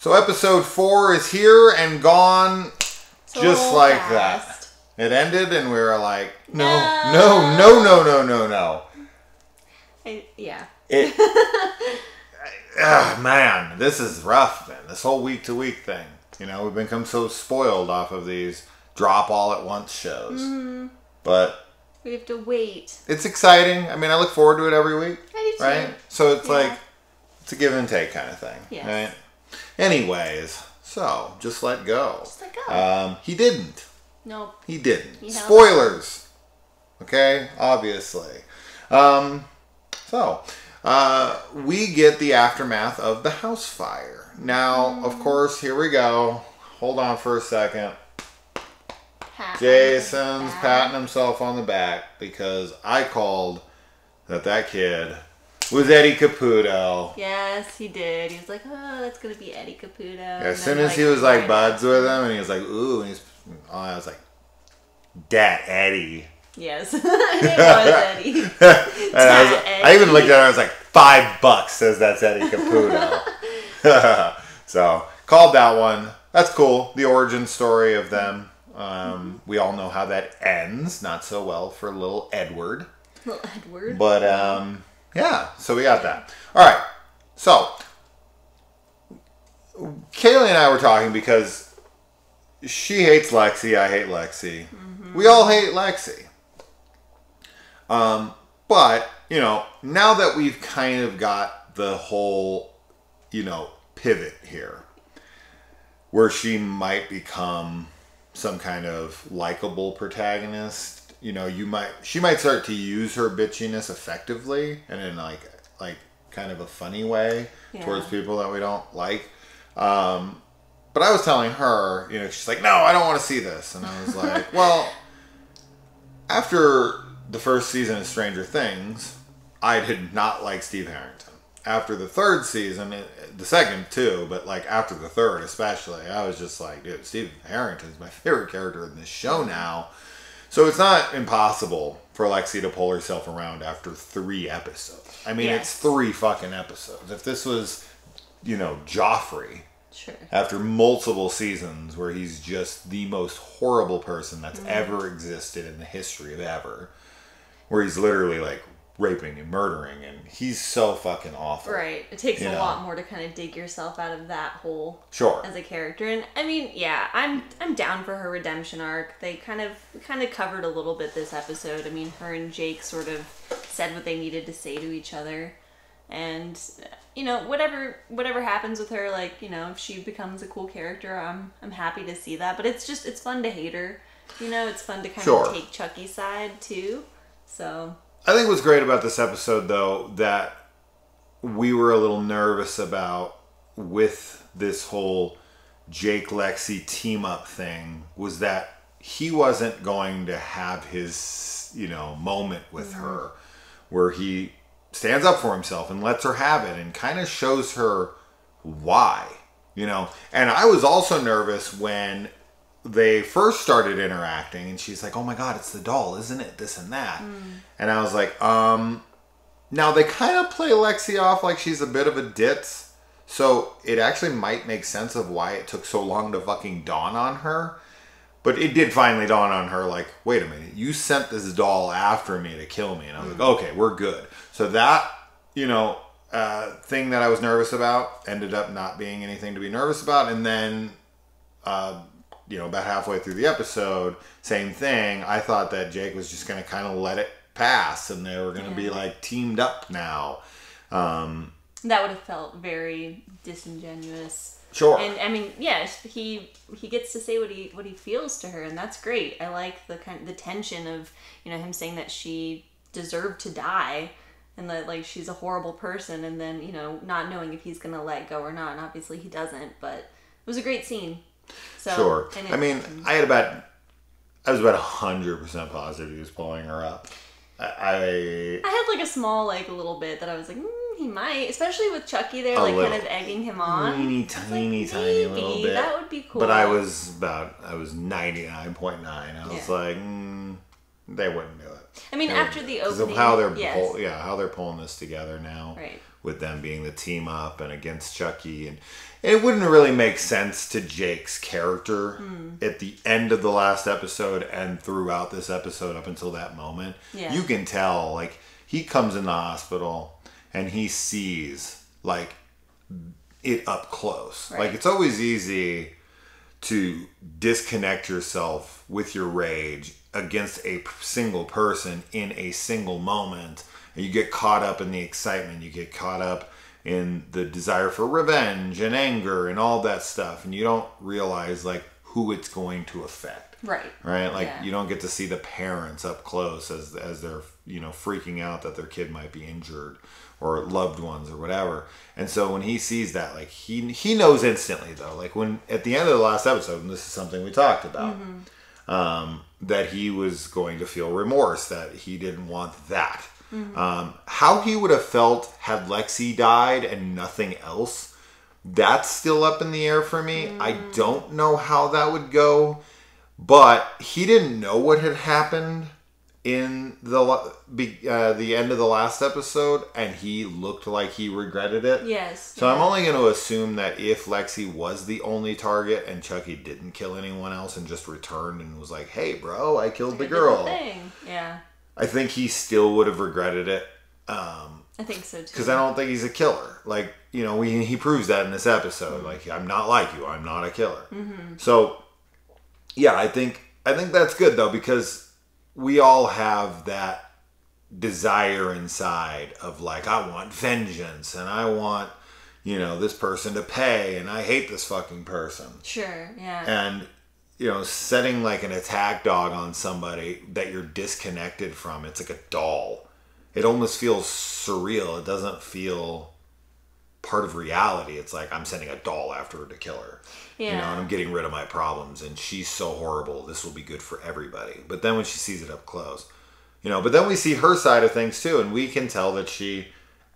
So episode 4 is here and gone just like that. It ended and we were like, no. Yeah. Man, this is rough, man. This whole week-to-week thing. You know, we've become so spoiled off of these drop-all-at-once shows. Mm-hmm. But we have to wait. It's exciting. I mean, I look forward to it every week. I do too. Right? So it's like, it's a give and take kind of thing. Yes. Right? Anyways, so, just let go. Just let go. He didn't. Nope. He didn't. Spoilers. Okay? Obviously. We get the aftermath of the house fire. Now, of course, here we go. Hold on for a second. Jason's patting himself on the back because I called that kid was Eddie Caputo. Yes, he did. He was like, oh, that's going to be Eddie Caputo. As soon as he was like buds with him and he was like, ooh, and I was like, Dat Eddie. Yes, it was Eddie. I even looked at it, I was like, $5 says that's Eddie Caputo. So, called that one. That's cool. The origin story of them. We all know how that ends. Not so well for little Edward. Little Edward. But, yeah, so we got that. All right, so Kaylee and I were talking because she hates Lexi, I hate Lexi. Mm-hmm. We all hate Lexi. But, you know, now that we've kind of got the whole, you know, pivot here, where she might become some kind of likable protagonist, you know, she might start to use her bitchiness effectively and in like kind of a funny way towards people that we don't like. But I was telling her, you know, she's like, no, I don't want to see this. And I was like, well, after the first season of Stranger Things, I did not like Steve Harrington. After the third season, the second too, but like after the third especially, I was just like, dude, Steve Harrington's my favorite character in this show now. So it's not impossible for Lexi to pull herself around after 3 episodes. I mean, It's 3 fucking episodes. If this was, you know, Joffrey, sure, after multiple seasons where he's just the most horrible person that's ever existed in the history of ever, where he's literally like raping and murdering, and he's so fucking awful. Right. It takes a lot more to kind of dig yourself out of that hole. Sure. As a character. And I mean, yeah, I'm down for her redemption arc. They kind of covered a little bit this episode. I mean, her and Jake sort of said what they needed to say to each other. And you know, whatever happens with her, like, you know, if she becomes a cool character, I'm happy to see that. But it's fun to hate her. You know, it's fun to kind of take Chucky's side too. So I think what's great about this episode, though, that we were a little nervous about with this whole Jake Lexi team up thing was that he wasn't going to have his, you know, moment with her where he stands up for himself and lets her have it and kind of shows her why, you know. And I was also nervous when they first started interacting and she's like, oh my god, it's the doll, isn't it, this and that. And I was like, now they kind of play Lexi off like she's a bit of a ditz, so it actually might make sense of why it took so long to fucking dawn on her. But it did finally dawn on her, like, wait a minute, you sent this doll after me to kill me. And I was like, okay, we're good. So that, you know, thing that I was nervous about ended up not being anything to be nervous about. And then you know, about halfway through the episode, same thing. I thought that Jake was just going to kind of let it pass and they were going to be like teamed up now. That would have felt very disingenuous. Sure. And I mean, yes, he gets to say what he feels to her, and that's great. I like the tension of, you know, him saying that she deserved to die and that, like, she's a horrible person, and then, you know, not knowing if he's going to let go or not. And obviously he doesn't, but it was a great scene. So, sure. I mean, I was about 100% positive he was pulling her up. I had like a small, like, a little bit that I was like, he might, especially with Chucky there, like, kind of egging him on. Tiny little bit. That would be cool. But I was 99.9. I was like, they wouldn't do it. I mean, after the opening, of how they're how they're pulling this together now. Right. with them being the team up and against Chucky. And it wouldn't really make sense to Jake's character at the end of the last episode and throughout this episode up until that moment. Yeah. You can tell, like, he comes in the hospital and he sees, like, it up close. Right. Like, it's always easy to disconnect yourself with your rage against a single person in a single moment. And you get caught up in the excitement. You get caught up in the desire for revenge and anger and all that stuff. And you don't realize, like, who it's going to affect. Right. Right? Like, Yeah. you don't get to see the parents up close as they're, you know, freaking out that their kid might be injured, or loved ones or whatever. And so when he sees that, like, he knows instantly, though. Like, when at the end of the last episode, and this is something we talked about, that he was going to feel remorse, that he didn't want that. How he would have felt had Lexi died and nothing else, that's still up in the air for me. I don't know how that would go, but he didn't know what had happened in the end of the last episode, and he looked like he regretted it. Yes. So I'm only going to assume that if Lexi was the only target and Chucky didn't kill anyone else and just returned and was like, "Hey, bro, I killed the girl," Yeah. I think he still would have regretted it. I think so too. Because I don't think he's a killer. Like, you know, he proves that in this episode. Like, I'm not like you. I'm not a killer. So, yeah, I think that's good, though, because we all have that desire inside of, like, I want vengeance and I want, you know, this person to pay and I hate this fucking person. Sure, yeah. And, you know, setting, like, an attack dog on somebody that you're disconnected from, it's like a doll. It almost feels surreal. It doesn't feel part of reality. It's like, I'm sending a doll after her to kill her. Yeah. You know, and I'm getting rid of my problems, and she's so horrible. This will be good for everybody. But then when she sees it up close, you know, but then we see her side of things too, and we can tell that she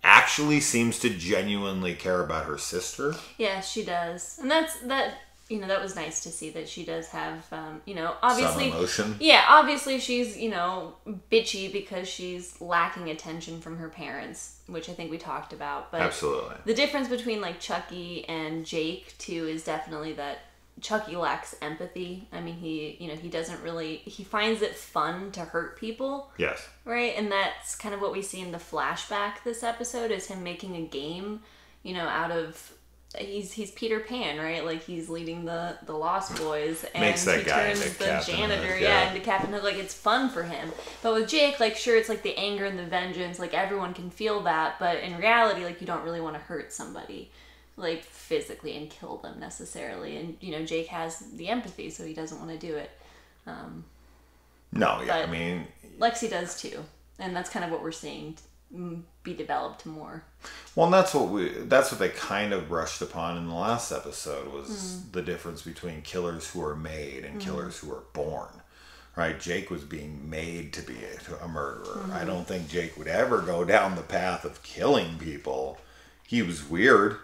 actually seems to genuinely care about her sister. Yeah, she does. And that you know, that was nice to see that she does have, you know, obviously... Some emotion. Yeah, obviously she's, you know, bitchy because she's lacking attention from her parents, which I think we talked about. But Absolutely. The difference between, like, Chucky and Jake, too, is definitely that Chucky lacks empathy. I mean, he doesn't really... He finds it fun to hurt people. Yes. Right? And that's kind of what we see in the flashback this episode, is him making a game, you know, out of... He's Peter Pan, right? Like, he's leading the Lost Boys, and Makes that he guy turns into the Captain janitor, Hook, into Captain Hook. Like, it's fun for him. But with Jake, like, sure, it's like the anger and the vengeance. Like, everyone can feel that, but in reality, like, you don't really want to hurt somebody, like, physically and kill them necessarily. And, you know, Jake has the empathy, so he doesn't want to do it. No, yeah, But I mean... Lexi does too, and that's kind of what we're seeing be developed more. Well, and that's what they kind of brushed upon in the last episode, was the difference between killers who are made and killers who are born. Right? Jake was being made to be a murderer. I don't think Jake would ever go down the path of killing people. He was weird.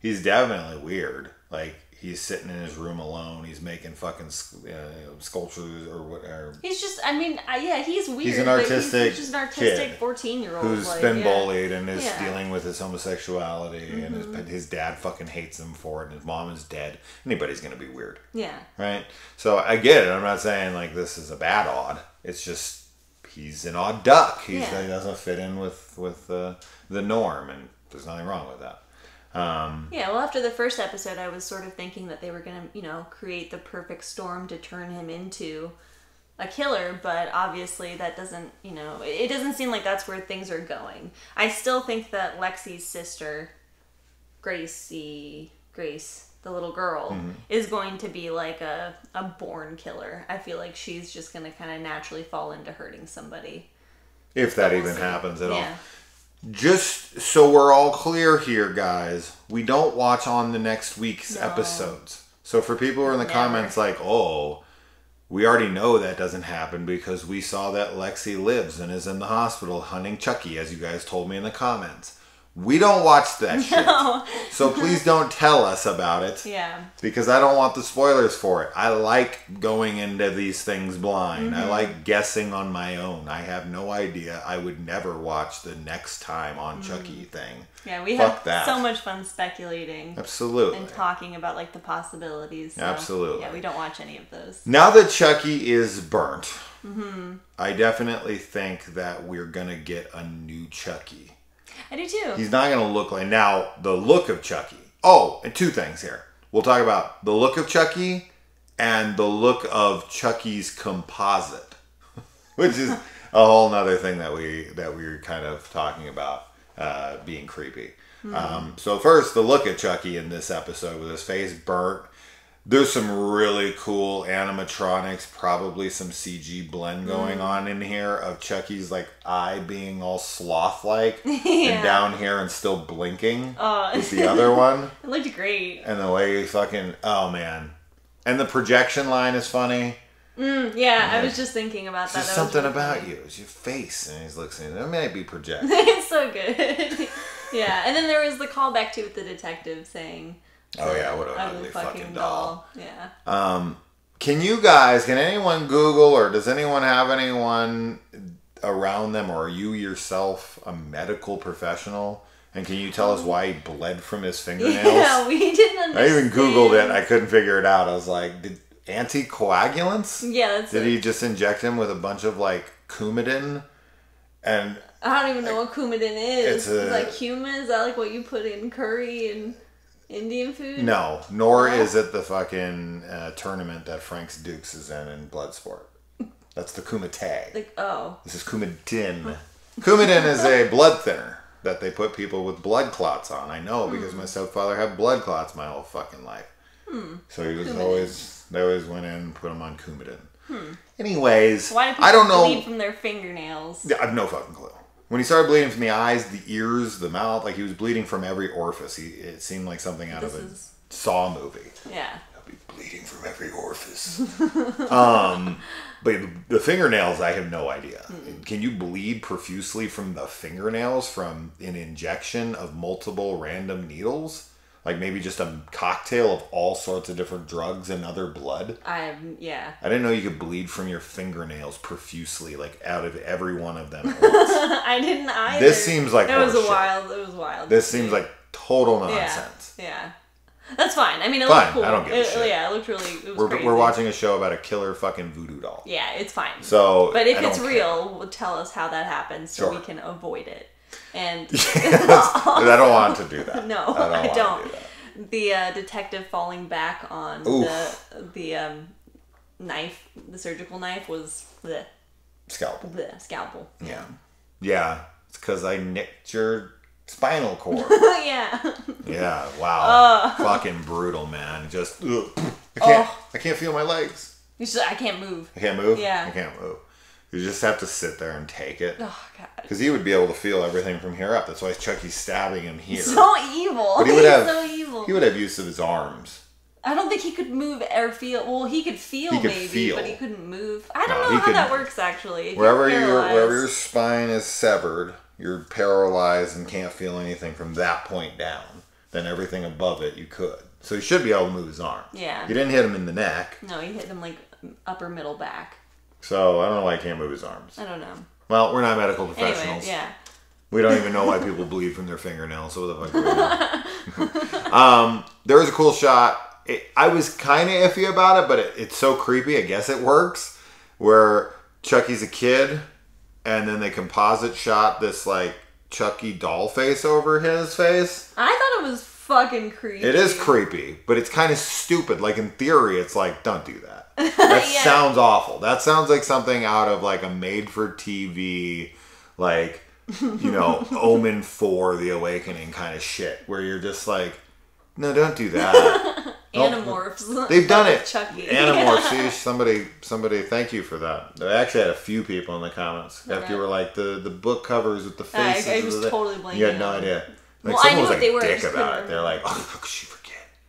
He's definitely weird. Like, he's sitting in his room alone. He's making fucking sculptures or whatever. He's just, I mean, yeah, he's weird. He's an artistic he's just an artistic kid 14-year-old. who's like, been bullied and is Yeah. dealing with his homosexuality, and his dad fucking hates him for it, and his mom is dead. Anybody's gonna be weird. Yeah. Right? So I get it. I'm not saying, like, this is a bad odd. It's just, he's an odd duck. He doesn't fit in with the norm, and there's nothing wrong with that. Yeah, well, after the first episode, I was sort of thinking that they were going to, you know, create the perfect storm to turn him into a killer, but obviously that doesn't, you know, it doesn't seem like that's where things are going. I still think that Lexi's sister, Grace, the little girl, is going to be like a born killer. I feel like she's just going to kind of naturally fall into hurting somebody. If that We'll even see. happens at all. Yeah. Just so we're all clear here, guys, we don't watch on the next week's No. episodes. So for people who are in the Never. comments like, oh, we already know that doesn't happen because we saw that Lexi lives and is in the hospital hunting Chucky, as you guys told me in the comments. We don't watch that No. shit. So please don't tell us about it. Yeah. Because I don't want the spoilers for it. I like going into these things blind. I like guessing on my own. I have no idea. I would never watch the next time on Chucky thing. Yeah, we Fuck have that. so much fun speculating. Absolutely. And talking about like the possibilities. So, Absolutely. Yeah, we don't watch any of those. Now that Chucky is burnt, I definitely think that we're going to get a new Chucky. I do too. He's not going to look like... Now, the look of Chucky. Oh, and two things here. We'll talk about the look of Chucky and the look of Chucky's composite, which is a whole nother thing that we were kind of talking about being creepy. So first, the look of Chucky in this episode with his face burnt. There's some really cool animatronics, probably some CG blend going on in here of Chucky's like eye being all sloth-like and down here and still blinking with the other one. It looked great. And the way he fucking, oh man. And the projection line is funny. Yeah, I was just thinking about that. There's That something was really about funny. you. It's your face. And he's looking at it. It may be projected. It's so good. Yeah, and then there was the callback to with the detective saying... Oh yeah, what an ugly fucking doll. Yeah. Can anyone Google, or does anyone have anyone around them, or are you yourself a medical professional? And can you tell us why he bled from his fingernails? Yeah, we didn't understand. I even Googled it. I couldn't figure it out. I was like, did anticoagulants? Yeah, that's Did it. he just inject him with a bunch of like Coumadin? And I don't even know what Coumadin is. It's a- Is like cumin? Is that like what you put in curry and Indian food? no, nor is it the fucking tournament that Frank's Dukes is in Bloodsport. That's the Kumite. Like, oh. This is Coumadin. Coumadin is a blood thinner that they put people with blood clots on. I know because my stepfather had blood clots my whole fucking life. So he was they always went in and put him on Coumadin. Anyways, Why do people I don't know. bleed from their fingernails? Yeah, I have no fucking clue. When he started bleeding from the eyes, the ears, the mouth, like he was bleeding from every orifice. It seemed like something out of a Saw movie. Yeah. I'll be bleeding from every orifice. But the fingernails, I have no idea. Can you bleed profusely from the fingernails from an injection of multiple random needles? Like maybe just a cocktail of all sorts of different drugs and other blood? Yeah. I didn't know you could bleed from your fingernails profusely, like out of every one of them at once. I didnn't either. This seems like It was horseshit. wild. This seems like total nonsense. Yeah. That's fine. I mean, it Fine, looked cool. I don't give a shit. Yeah, it looked really. It was crazy. We're watching a show about a killer fucking voodoo doll. Yeah, it's fine. So, but if I it's don't real, tell us how that happens so Sure. we can avoid it. And I don't want to do that. No, I don't. The detective falling back on the knife, the surgical knife, was the Scalpel. scalpel. Yeah. Yeah. It's because I nicked your spinal cord. Yeah. Yeah. Wow. Fucking brutal, man. Just, I can't feel my legs. I can't move. I can't move? Yeah. I can't move. You just have to sit there and take it. Oh, God. Because he would be able to feel everything from here up. That's why Chucky's stabbing him here. So evil. But He's so evil. He would have use of his arms. I don't think he could move or feel. Well, he could feel maybe, but he couldn't move. I don't know how that works actually. Wherever your spine is severed, you're paralyzed and can't feel anything from that point down. Then everything above it, you could. So he should be able to move his arm. Yeah. You didn't hit him in the neck. No, he hit him like upper middle back. So I don't know why he can't move his arms. I don't know. Well, we're not medical professionals. Anyway, yeah. We don't even know why people bleed from their fingernails. So what the fuck do we know? There was a cool shot. I was kind of iffy about it, but it's so creepy. I guess it works. Where Chucky's a kid, and then they composite shot this like Chucky doll face over his face. I thought it was fucking creepy. It is creepy, but it's kind of stupid. Like in theory, it's like, don't do that. That sounds awful. That sounds like something out of like a made-for-TV, like, you know, Omen 4, The Awakening kind of shit, where you're just like, no, don't do that. Animorphs. They've done it. Chucky. Animorphs. See, somebody, thank you for that. I actually had a few people in the comments after you were like the book covers with the faces. I was totally blanking. You had no idea. Like Well, I someone knew was what like they were, I dick just about couldn't it. They're like, remember. oh, how could she forget?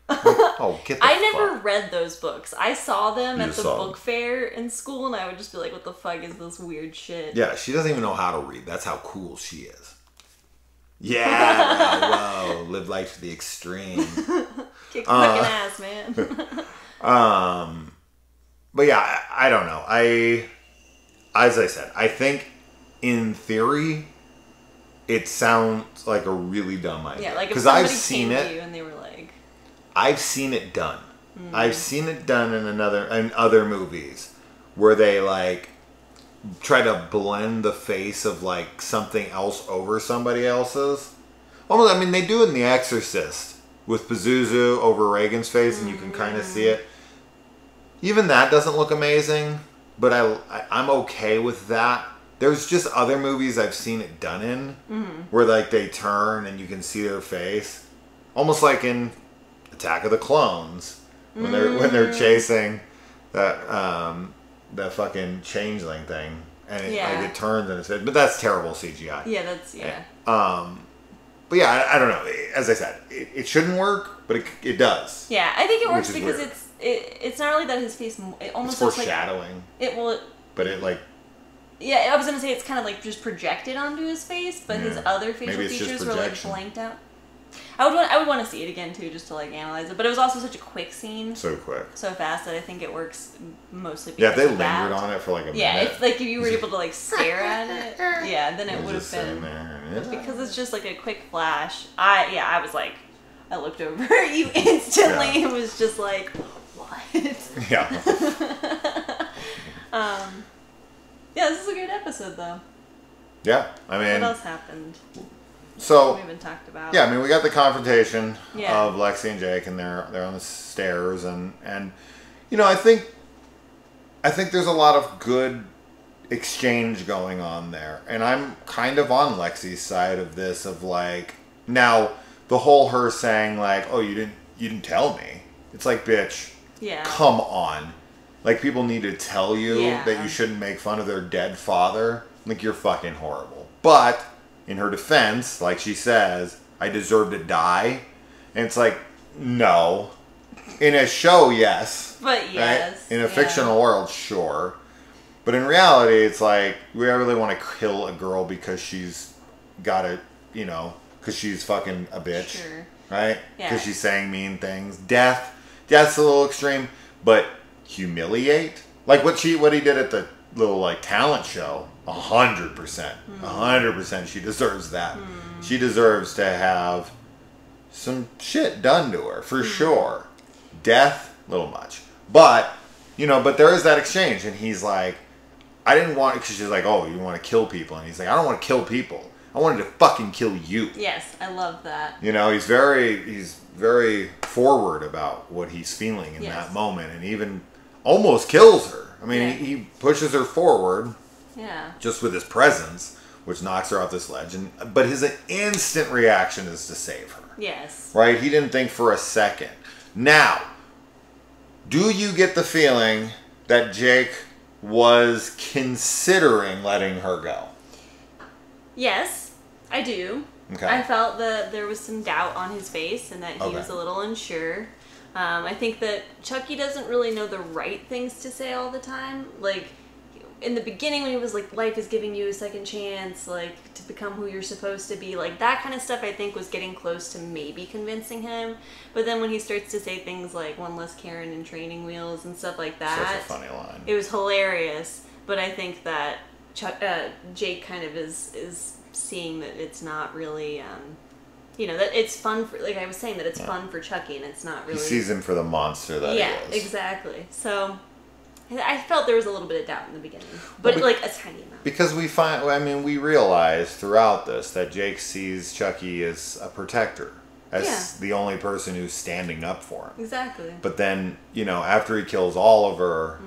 Like, oh, get the I never fuck. read those books. I saw them at the saw book fair in school, and I would just be like, what the fuck is this weird shit? Yeah, she doesn't even know how to read. That's how cool she is. Yeah, whoa, live life to the extreme. Kick fucking ass, man. But yeah, I don't know. As I said, I think in theory, it sounds like a really dumb idea. Yeah, like if because somebody I've seen came it, to you and they were like, I've seen it done. I've seen it done in other movies where they like try to blend the face of like something else over somebody else's. Almost, I mean, they do it in The Exorcist with Pazuzu over Reagan's face, and you can kind of see it. Even that doesn't look amazing, but I'm okay with that. There's just other movies I've seen it done in where like they turn and you can see their face, almost like in Attack of the Clones when they're chasing that fucking changeling thing, and it turns and it's, but that's terrible CGI. yeah, that's But yeah, I don't know. As I said, it shouldn't work, but it does. Yeah, I think it works Which is because weird. it's not really that his face. It almost It's looks foreshadowing. like it will. But it like. Yeah, I was gonna say it's kind of like just projected onto his face, but his other facial features were like blanked out. I would want to see it again too, just to like analyze it. But it was also such a quick scene, So quick. so fast that I think it works mostly. Yeah, Because if they of that. lingered on it for like a minute. Yeah, if you were able to like stare at it, then it would have just sitting been. there. But because it's just like a quick flash, I was like, I looked over you instantly. Yeah. It was just like, what? Yeah. Yeah, this is a good episode though. Yeah, I mean. What else happened? So. We haven't talked about. Yeah, I mean, we got the confrontation Yeah. of Lexi and Jake, and they're on the stairs, and you know, I think there's a lot of good exchange going on there, and I'm kind of on Lexi's side of this. Of like, now the whole her saying like, "Oh, you didn't tell me." It's like, bitch, Yeah. come on. Like, people need to tell you Yeah. that you shouldn't make fun of their dead father. Like, you're fucking horrible. But in her defense, like she says, I deserve to die. And it's like, no. In a show, yes. But yes. Right? In a fictional world, sure. But in reality, it's like, we really want to kill a girl because she's got a, you know, because she's fucking a bitch. Sure. Right? Yeah. Because she's saying mean things. Death's a little extreme. But humiliate? Like what he did at the little like talent show. 100%. 100% she deserves that. She deserves to have some shit done to her, for sure. Death, a little much. But, you know, but there is that exchange, and he's like, I didn't want, because she's like, oh, you want to kill people. And he's like, I don't want to kill people. I wanted to fucking kill you. Yes, I love that. You know, he's very forward about what he's feeling in that moment, and even almost kills her. I mean, he pushes her forward. Yeah. Just with his presence, which knocks her off this ledge. But his instant reaction is to save her. Yes. Right? He didn't think for a second. Now, do you get the feeling that Jake was considering letting her go? Yes, I do. Okay. I felt that there was some doubt on his face and that he Okay. was a little unsure. I think that Chucky doesn't really know the right things to say all the time. Like, in the beginning when he was like, life is giving you a second chance, like, to become who you're supposed to be, like, that kind of stuff I think was getting close to maybe convincing him. But then when he starts to say things like one less Karen and training wheels and stuff like that, Such a funny line. it was hilarious. But I think that Jake kind of is seeing that it's not really, you know, that it's fun for, like I was saying, that it's fun for Chucky and it's not really. He sees him for the monster that he is. Exactly. So I felt there was a little bit of doubt in the beginning, but like a tiny amount. Because we realize throughout this that Jake sees Chucky as a protector, as the only person who's standing up for him. Exactly. But then, you know, after he kills Oliver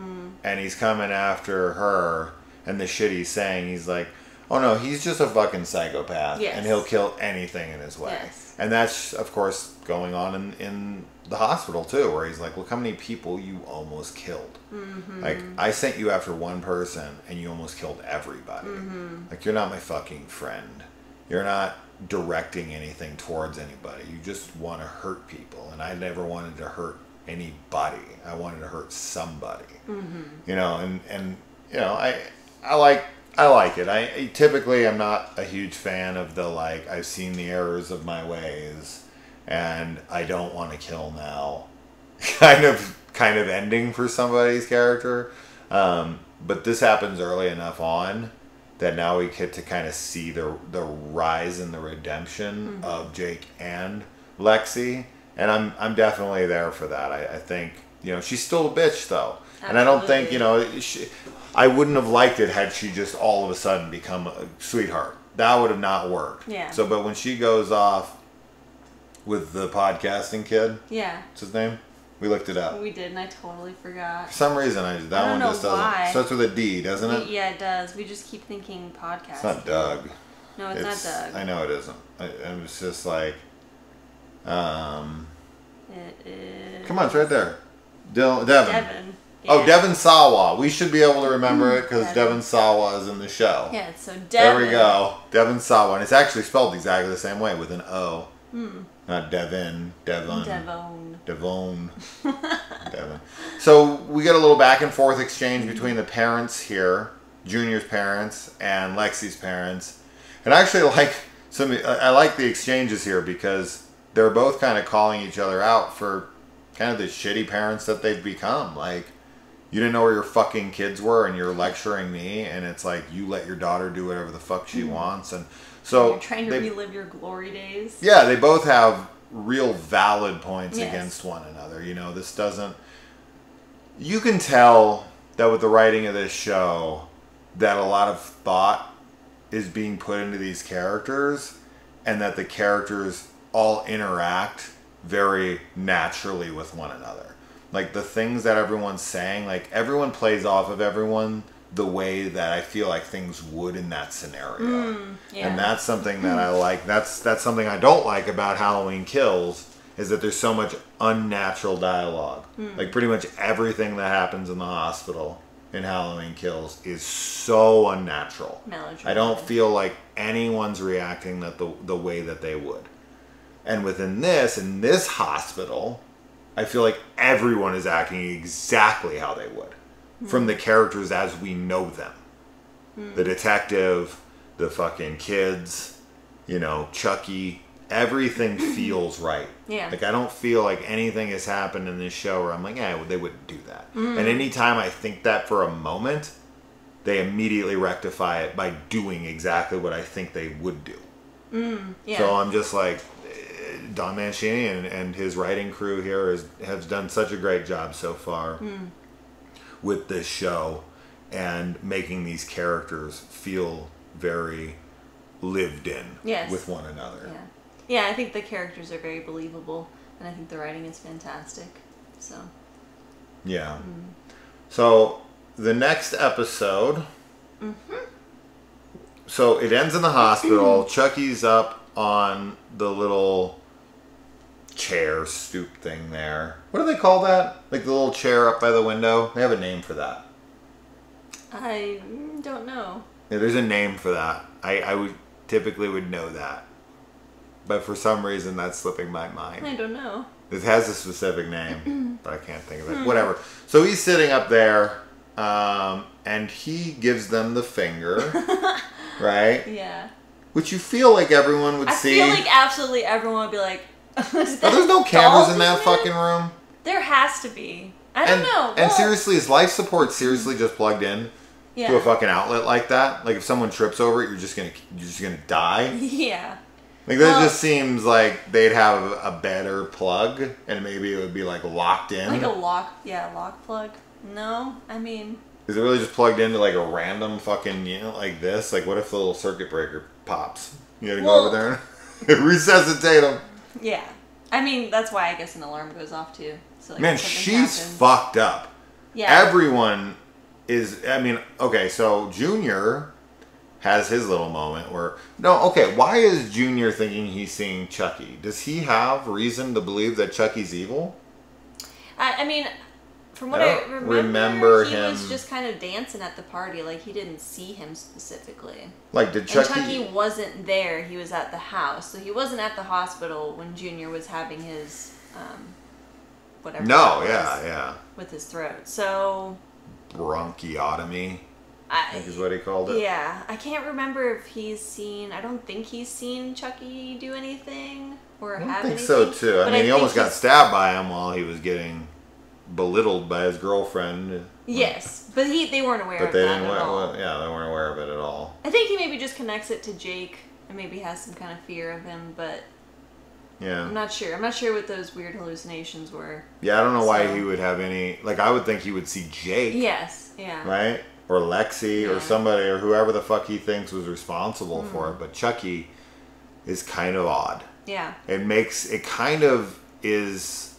and he's coming after her and the shit he's saying, he's like, oh no, he's just a fucking psychopath and he'll kill anything in his way. Yes. And that's, of course, going on in the hospital too, where he's like, look how many people you almost killed. Mm-hmm. Like, I sent you after one person and you almost killed everybody. Mm-hmm. Like, you're not my fucking friend. You're not directing anything towards anybody. You just want to hurt people. And I never wanted to hurt anybody. I wanted to hurt somebody. Mm-hmm. You know, and you know, I like I like it. Typically I'm not a huge fan of the like I've seen the errors of my ways and I don't want to kill now kind of ending for somebody's character. But this happens early enough on that now we get to kind of see the rise and the redemption of Jake and Lexi, and I'm definitely there for that. I think she's still a bitch though, absolutely. And I don't think I wouldn't have liked it had she just all of a sudden become a sweetheart. That would have not worked. Yeah. So, but when she goes off with the podcasting kid, yeah, what's his name? We looked it up. We did, and I totally forgot. For some reason, that one just doesn't. Why. Starts with a D, doesn't it? Yeah, it does. We just keep thinking podcast. It's not Doug. No, it's not Doug. I know it isn't. It was just like, It is. Come on, it's right there. Devin. Devin. Yeah. Oh, Devin Sawa. We should be able to remember it because Devin Sawa is in the show. Yeah, so Devin. There we go. Devin Sawa. And it's actually spelled exactly the same way with an O. Not Devin. Devon. Devon. Devin. So we get a little back and forth exchange between the parents here, Junior's parents and Lexi's parents. And I actually I like the exchanges here because they're both kind of calling each other out for kind of the shitty parents that they've become. Like, you didn't know where your fucking kids were and you're lecturing me, and it's like you let your daughter do whatever the fuck she wants. And so you're trying to relive your glory days. Yeah, they both have real valid points against one another. This doesn't... You can tell that with the writing of this show that a lot of thought is being put into these characters and that the characters all interact very naturally with one another. Like the things that everyone's saying, like everyone plays off of everyone the way that I feel like things would in that scenario. And that's something that I like. That's something I don't like about Halloween Kills, is that there's so much unnatural dialogue. Like pretty much everything that happens in the hospital in Halloween Kills is so unnatural. I don't feel like anyone's reacting the way that they would. And in this hospital, I feel like everyone is acting exactly how they would. From the characters as we know them. The detective, the fucking kids, Chucky, everything feels right. Yeah. Like I don't feel like anything has happened in this show where I'm like, yeah, well, they wouldn't do that. And anytime I think that for a moment, they immediately rectify it by doing exactly what I think they would do. So I'm just like, Don Mancini and his writing crew here has done such a great job so far with this show and making these characters feel very lived in with one another. Yeah, I think the characters are very believable, and I think the writing is fantastic. So. Yeah. So the next episode. So it ends in the hospital. Chucky's up on the little chair stoop thing there. What do they call that? Like the little chair up by the window? They have a name for that. I don't know. Yeah, there's a name for that. I would typically know that. But for some reason that's slipping my mind. I don't know. It has a specific name, but I can't think of it. Whatever. So he's sitting up there, and he gives them the finger, right? Yeah. Which you feel like everyone would see. I feel like absolutely everyone would be like, there's no cameras in that fucking room? There has to be. I don't know. And seriously, is life support seriously just plugged in to a fucking outlet like that? Like if someone trips over it, you're just gonna die? Yeah. Like that just seems like they'd have a better plug, and maybe it would be like locked in. Like a lock plug. No, I mean. Is it really just plugged into like a random fucking like this? Like what if the little circuit breaker pops? You gotta go over there and resuscitate them. Yeah, I mean that's why I guess an alarm goes off too. So like man, she's fucked up. Yeah. Everyone is. I mean, okay, so Junior has his little moment where... why is Junior thinking he's seeing Chucky? Does he have reason to believe that Chucky's evil? I mean, from what I remember he was just kind of dancing at the party. Like, he didn't see him specifically. Like, did Chucky... And Chucky wasn't there. He was at the house. So he wasn't at the hospital when Junior was having his... whatever. No, yeah. With his throat. So... Bronchiotomy. I think is what he called it. Yeah, I can't remember if he's seen. I don't think he's seen Chucky do anything or have anything. I think so too. I mean, he almost got stabbed by him while he was getting belittled by his girlfriend. Yes, but they weren't aware of that at all. Yeah, they weren't aware of it at all. I think he maybe just connects it to Jake and maybe has some kind of fear of him, but yeah, I'm not sure. I'm not sure what those weird hallucinations were. Yeah, I don't know why he would have any. Like, I would think he would see Jake. Yes. Yeah. Right. Or Lexi or somebody or whoever the fuck he thinks was responsible for it. But Chucky is kind of odd. Yeah. It kind of is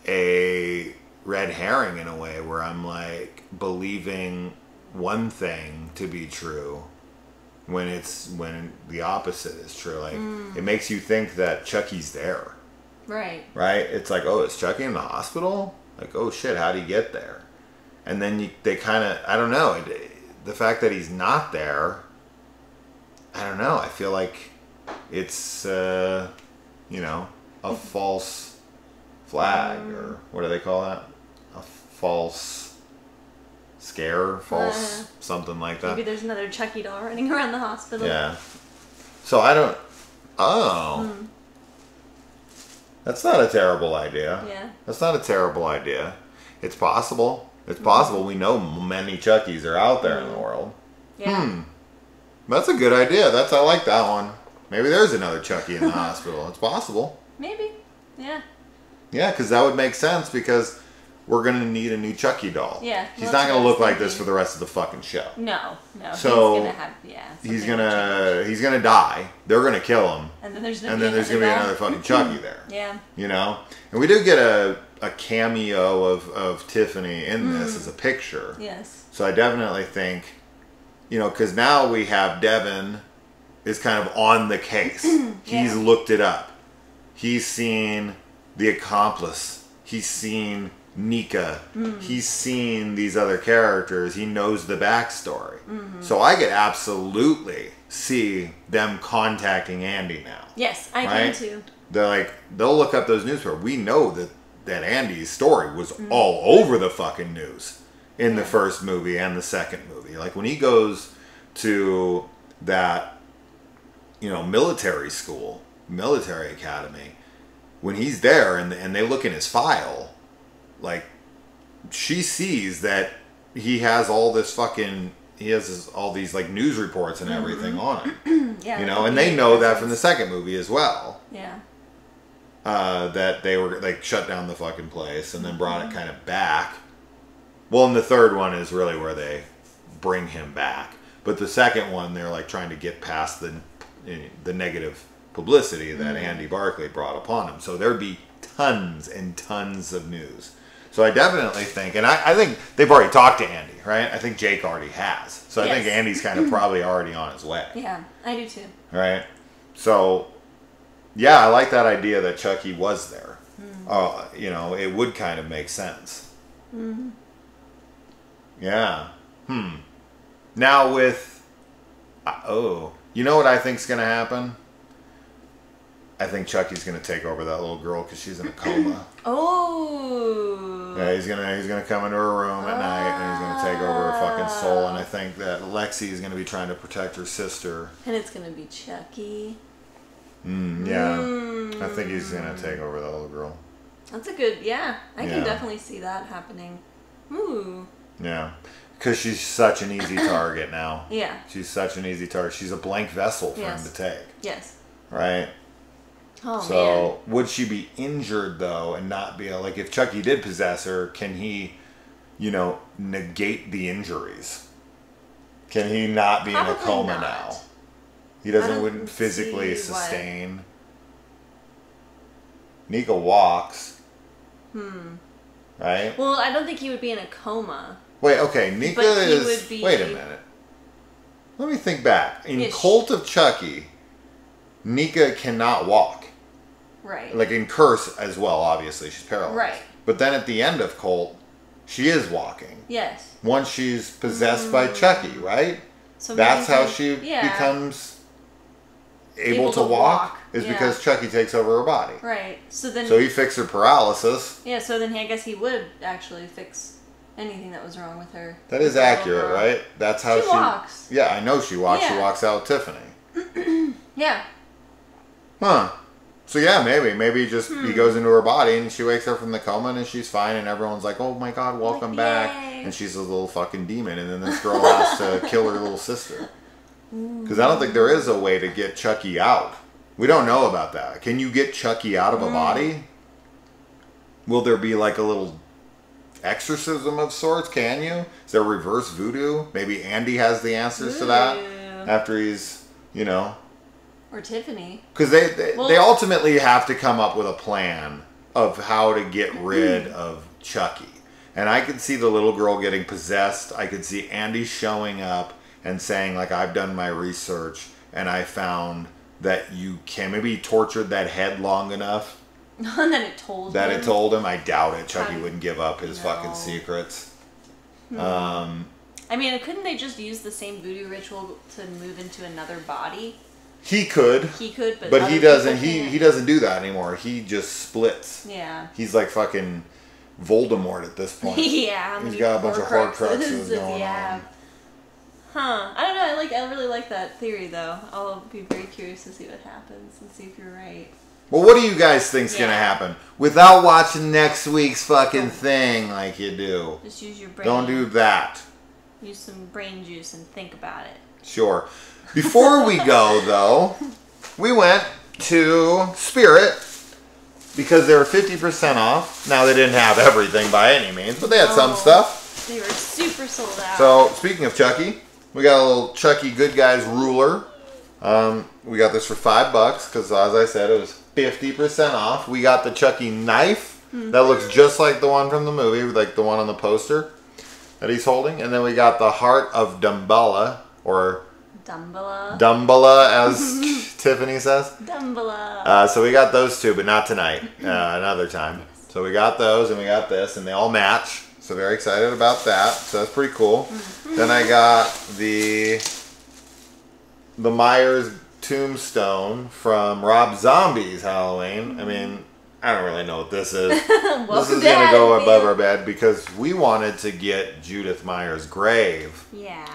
a red herring in a way where I'm like believing one thing to be true when the opposite is true. Like it makes you think that Chucky's there. Right. Right? It's like, oh, is Chucky in the hospital? Like, oh shit, how'd he get there? And then they kind of, I don't know, the fact that he's not there, I don't know. I feel like it's, a false flag, or what do they call that? A false scare, something like that. Maybe there's another Chucky doll running around the hospital. Yeah. So I don't, that's not a terrible idea. Yeah. That's not a terrible idea. It's possible. It's possible. We know many Chuckies are out there in the world. Yeah. That's a good idea. I like that one. Maybe there's another Chucky in the hospital. It's possible. Maybe. Yeah. Yeah, because that would make sense because we're going to need a new Chucky doll. Yeah. He's not going to look like this for the rest of the fucking show. No. So he's going to have, he's going to die. They're going to kill him. And then there's going to be another fucking Chucky there. Yeah. And we do get a cameo of Tiffany in this as a picture. Yes. So I definitely think, because now we have Devin is kind of on the case. He's looked it up. He's seen the accomplice. He's seen Neca. He's seen these other characters. He knows the backstory. So I could absolutely see them contacting Andy now. Yes, I can too. They'll look up those news reports. We know that Andy's story was all over the fucking news in the first movie and the second movie. Like when he goes to that, military school, military academy, when he's there and they look in his file, like she sees that he has all this fucking, all these like news reports and everything on him. And they know that from the second movie as well. Yeah. That they were like shut down the fucking place and then brought it kind of back. Well, and the third one is really where they bring him back. But the second one, they're like trying to get past the negative publicity that Andy Barclay brought upon him. So there'd be tons and tons of news. So I definitely think, and I think they've already talked to Andy, right? I think Jake already has. So I think Andy's kind of probably already on his way. Yeah, I do too. Right? So, yeah, I like that idea that Chucky was there. It would kind of make sense. Yeah. Now with, you know what I think's going to happen? I think Chucky's going to take over that little girl because she's in a coma. Oh. Yeah, he's gonna come into her room at night and he's gonna take over her fucking soul. And I think that Lexi is gonna be trying to protect her sister. And it's gonna be Chucky. Yeah. I think he's gonna take over that little girl. That's a good, I can definitely see that happening. Ooh. Yeah. Because she's such an easy target now. Yeah. She's such an easy target. She's a blank vessel for him to take. Yes. Right? Oh, so, would she be injured, though, and not be like, if Chucky did possess her, can he, negate the injuries? Can he not be Probably in a coma not. now? He wouldn't physically sustain. Neca walks. Right? Well, I don't think he would be in a coma. Wait, okay, Neca is... Wait a minute. Let me think back. In Cult of Chucky, Neca cannot walk. Right. Like in Curse as well, obviously. She's paralyzed. Right. But then at the end of Cult, she is walking. Yes. Once she's possessed by Chucky, right? So that's how she becomes able to walk. Is because Chucky takes over her body. Right. So he fixed her paralysis. Yeah, so then I guess he would actually fix anything that was wrong with her. That is accurate, right? That's how she walks. Yeah, I know she walks. Yeah. She walks out with Tiffany. Yeah. Huh. So yeah, maybe just he goes into her body and she wakes up from the coma and she's fine and everyone's like, oh my god, welcome back. Yay. And she's a little fucking demon and then this girl has to kill her little sister. Because I don't think there is a way to get Chucky out. We don't know about that. Can you get Chucky out of a body? Will there be like a little exorcism of sorts? Can you? Is there reverse voodoo? Maybe Andy has the answers to that after he's, you know... Or Tiffany. Because they ultimately have to come up with a plan of how to get rid of Chucky. And I could see the little girl getting possessed. I could see Andy showing up and saying, like, I've done my research and I found that you can... Maybe he tortured that head long enough. And then it told him. That it told him. I doubt it. Chucky wouldn't give up his fucking secrets. I mean, couldn't they just use the same voodoo ritual to move into another body? He could. He could, but he doesn't. He doesn't do that anymore. He just splits. Yeah. He's like fucking Voldemort at this point. Yeah. He's got a bunch of Horcruxes going on. Huh. I don't know. I really like that theory though. I'll be very curious to see what happens and see if you're right. Well, what do you guys think's gonna happen without watching next week's fucking thing like you do? Just use your brain. Don't do that. Use some brain juice and think about it. Sure. Before we go, though, we went to Spirit because they were 50% off. Now, they didn't have everything by any means, but they had some stuff. They were super sold out. So, speaking of Chucky, we got a little Chucky Good Guys ruler. We got this for $5 because, as I said, it was 50% off. We got the Chucky knife that looks just like the one from the movie, like the one on the poster that he's holding. And then we got the Heart of Dumbella, or... Dumbella, as Tiffany says. Dumbella. So we got those two, but not tonight. Another time. Yes. So we got those, and we got this, and they all match. So very excited about that. So that's pretty cool. Then I got the Myers tombstone from Rob Zombie's Halloween. I mean, I don't really know what this is. This is going to go above our bed because we wanted to get Judith Myers' grave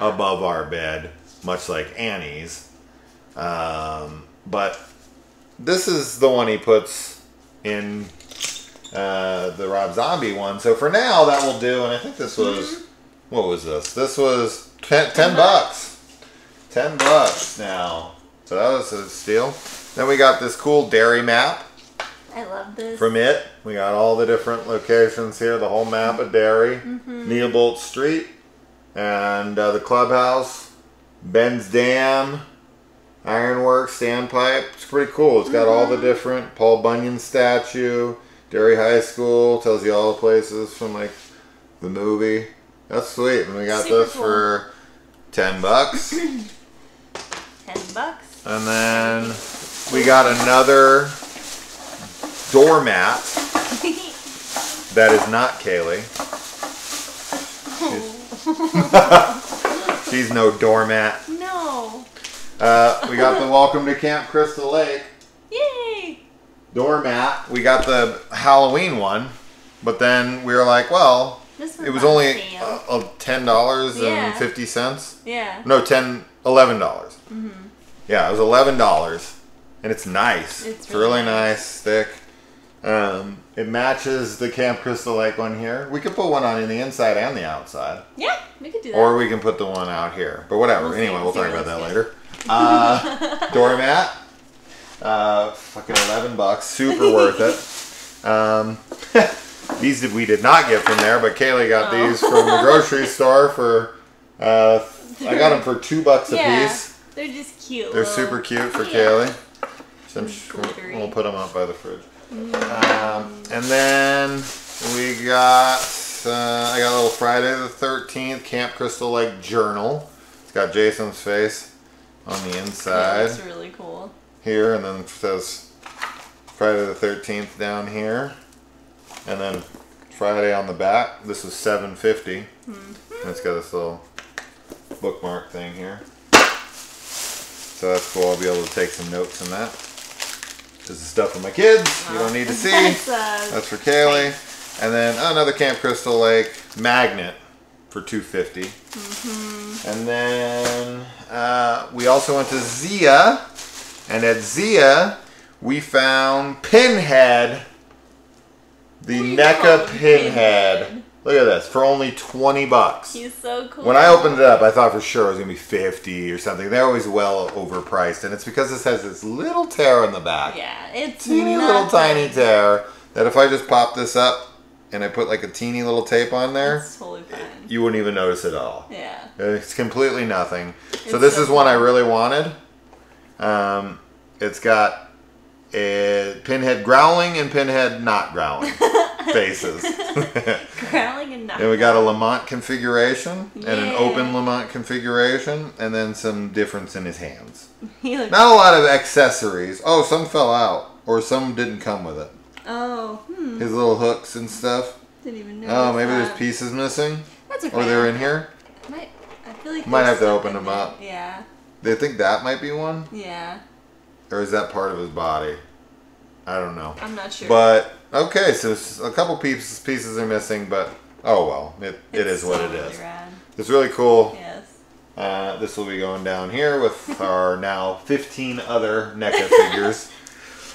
above our bed. Much like Annie's. But this is the one he puts in the Rob Zombie one. So for now, that will do. And I think this was... What was this? This was $10. $10 now. So that was a steal. Then we got this cool dairy map. I love this. From it. We got all the different locations here. The whole map of Derry. Neobolt Street. And the clubhouse. Ben's Dam, Ironworks, Sandpipe. It's pretty cool. It's got all the different Paul Bunyan statue, Derry High School. Tells you all the places from like the movie. That's sweet. And we got this for $10. $10. And then we got another doormat that is not Kaylee. She's no doormat. No. We got the Welcome to Camp Crystal Lake. Yay. Doormat. We got the Halloween one, but then we were like, well, it was only $10.50. Yeah. No, $11. Yeah, it was $11, and it's nice. It's really nice, thick. It matches the Camp Crystal Lake one here. We could put one on the inside and the outside. Yeah, we could do that. Or we can put the one out here. But whatever. Anyway, we'll talk about that later. Doormat. Fucking $11. Super worth it. These we did not get from there, but Kaylee got these from the grocery store for... I got them for $2 a piece. They're just cute. They're super cute for Kaylee. So we'll put them up by the fridge. And then we got, I got a little Friday the 13th Camp Crystal Lake journal. It's got Jason's face on the inside. That's really cool. Here, and then it says Friday the 13th down here. And then Friday on the back. This was $7.50. And it's got this little bookmark thing here. So that's cool. I'll be able to take some notes in that. This is stuff for my kids. You don't need to see. That's for Kaylee. And then another Camp Crystal Lake magnet for $2.50. And then we also went to Zia, and at Zia we found Pinhead, the NECA Pinhead. Look at this, for only $20. He's so cool. When I opened it up, I thought for sure it was gonna be $50 or something. They're always well overpriced, and it's because this has this little tear in the back. Yeah, it's teeny little tiny tear that if I just pop this up and I put like a teeny little tape on there, it's totally fine. You wouldn't even notice at all. Yeah. It's completely nothing. So this is one I really wanted. It's got a Pinhead growling and Pinhead not growling faces. Growling and not. And we got a Lamont configuration and an open Lamont configuration, and then some difference in his hands. Not a lot of accessories. Oh, some fell out, or some didn't come with it. Oh, His little hooks and stuff. Didn't even know. Oh, maybe there's pieces missing. That's okay. Or they're in here. I feel like might have to open them up. Yeah. They think that might be one? Yeah. Or is that part of his body? I don't know. I'm not sure. But, okay, so a couple pieces are missing, but oh well. It is what it is. Rad. It's really cool. Yes. This will be going down here with our now 15 other NECA figures.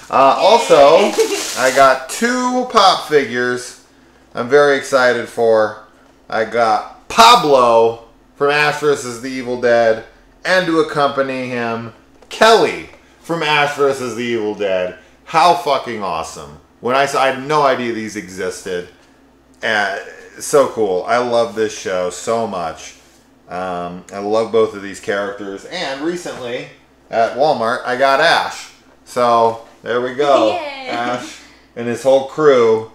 Also, I got 2 pop figures I'm very excited for. I got Pablo from Ash vs. the Evil Dead, and to accompany him, Kelly from Ash vs. the Evil Dead. How fucking awesome. When I had no idea these existed. So cool. I love this show so much. I love both of these characters. And recently, at Walmart, I got Ash. So, there we go. Yay. Ash and his whole crew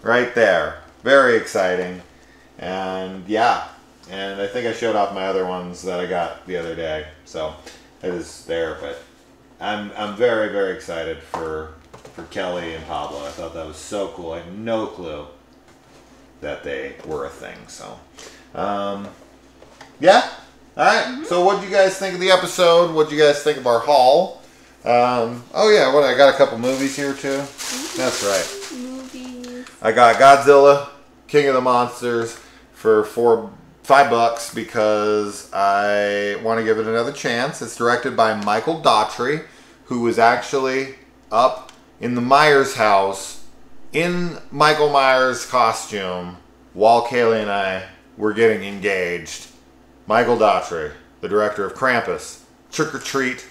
right there. Very exciting. And yeah. And I think I showed off my other ones that I got the other day. So, it is there. But I'm very, very excited for Kelly and Pablo. I thought that was so cool. I had no clue that they were a thing. So, yeah. All right. So, what did you guys think of the episode? What did you guys think of our haul? Oh yeah, I got a couple movies here too. That's right. Movies. I got Godzilla, King of the Monsters for $5 because I want to give it another chance. It's directed by Michael Daughtry, who was actually up in the Myers house in Michael Myers' costume while Kaylee and I were getting engaged. Michael Daughtry, the director of Krampus, Trick or Treat,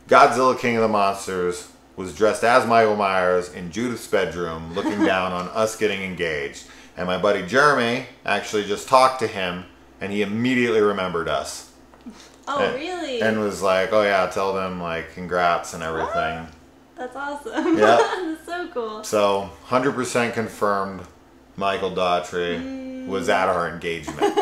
Godzilla King of the Monsters, was dressed as Michael Myers in Judith's bedroom looking down on us getting engaged. And my buddy Jeremy actually just talked to him, and he immediately remembered us. Oh, really? And was like, oh yeah, tell them like congrats and everything. What? That's awesome. Yeah. That's so cool. So 100% confirmed Michael Daughtry was at our engagement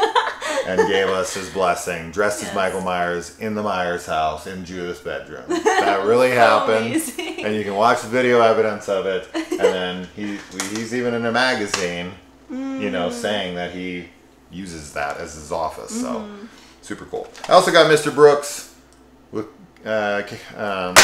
and gave us his blessing, dressed as Michael Myers in the Myers house in Judith's bedroom. That really happened. Amazing. And you can watch the video evidence of it. And then he's even in a magazine, you know, saying that he uses that as his office. So super cool. I also got Mr. Brooks with Kevin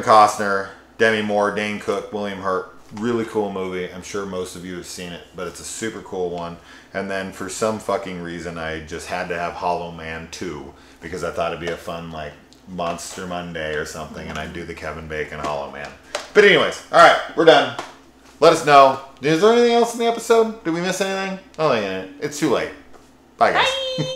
Costner, Demi Moore, Dane Cook, William Hurt. Really cool movie. I'm sure most of you have seen it, but it's a super cool one. And then for some fucking reason, I just had to have Hollow Man 2 because I thought it'd be a fun like Monster Monday or something, and I'd do the Kevin Bacon Hollow Man. But anyways, all right, we're done. Let us know. Is there anything else in the episode? Did we miss anything? Oh, yeah, it's too late. Bye, guys. Bye.